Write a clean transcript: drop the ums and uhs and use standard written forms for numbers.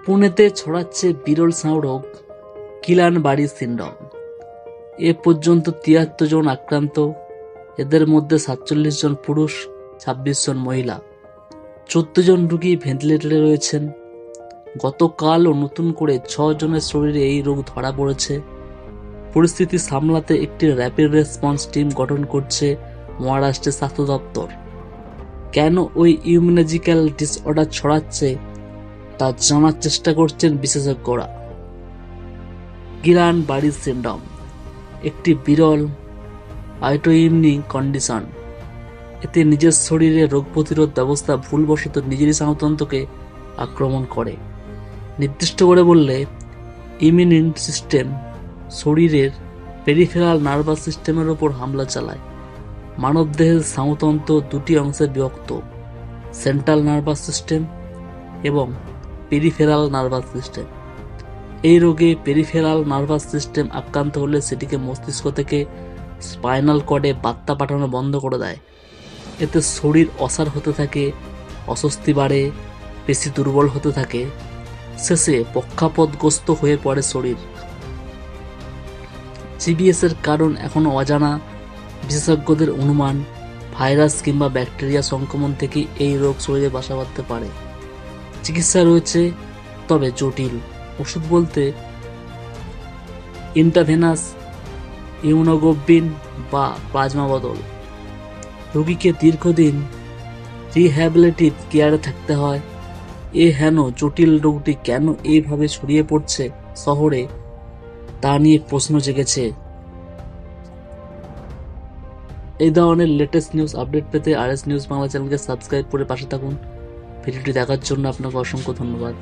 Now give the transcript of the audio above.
পুনেতে ছড়াচ্ছে বিরল রোগ কিলান-বারি সিন্ড্রোম। এ পর্যন্ত ৭৩ জন আক্রান্ত, এদের মধ্যে ৪৭ জন পুরুষ, ২৬ জন মহিলা। ১৪ জন রোগী ভেন্টিলেটরে রয়েছেন। গতকালও নতুন করে ৬ জনের শরীরে এই রোগ ধরা পড়েছে। পরিস্থিতি সামলাতে একটি র্যাপিড রেসপন্স টিম গঠন করছে মহারাষ্ট্রের স্বাস্থ্য দপ্তর। কেন ওই ইমিউনোলজিক্যাল ডিসঅর্ডার ছড়াচ্ছে তা জানার চেষ্টা করছেন বিশেষজ্ঞরা। কিলান-বারি সিন্ড্রোম একটি বিরল অটোইমিউন কন্ডিশন। এতে নিজের শরীরের রোগ প্রতিরোধ ব্যবস্থা ভুলবশত নিজেরই স্নায়ুতন্ত্রকে আক্রমণ করে। নির্দিষ্ট করে বললে, ইমিউন সিস্টেম শরীরের পেরিফেরাল নার্ভাস সিস্টেমের ওপর হামলা চালায়। মানবদেহের স্নায়ুতন্ত্র দুটি অংশে বিভক্ত: সেন্ট্রাল নার্ভাস সিস্টেম এবং পেরিফেরাল নার্ভাস সিস্টেম। এই রোগে পেরিফেরাল নার্ভাস সিস্টেম আক্রান্ত হলে সেটিকে মস্তিষ্ক থেকে স্পাইনাল কর্ডে বার্তা পাঠানো বন্ধ করে দেয়। এতে শরীর অসাড় হতে থাকে, অস্বস্তি বাড়ে, পেশি দুর্বল হতে থাকে, শেষে পক্ষাঘাতগ্রস্ত হয়ে পড়ে শরীর। জিবিএস-এর কারণ এখনও অজানা। বিশেষজ্ঞদের অনুমান, ভাইরাস কিংবা ব্যাকটেরিয়া সংক্রমণ থেকে এই রোগ শরীরে বাসা বাঁধতে পারে। চিকিৎসা রয়েছে, তবে জটিল। ওষুধ বলতে ইন্ট্রাভেনাস ইমিউনোগ্লোবিন বা প্লাজমা বদল। রোগীকে দীর্ঘদিন রিহ্যাবিলিটেটিভ কেয়ারে থাকতে হয়। হেন জটিল রোগটি কেন এইভাবে ছড়িয়ে পড়ছে শহরে, তা নিয়ে প্রশ্ন জেগেছে। এই ধরনের লেটেস্ট নিউজ আপডেট পেতে RS নিউজ বাংলা চ্যানেলকে সাবস্ক্রাইব করে পাশে থাকুন। ভিডিওটি দেখার জন্য আপনাকে অসংখ্য ধন্যবাদ।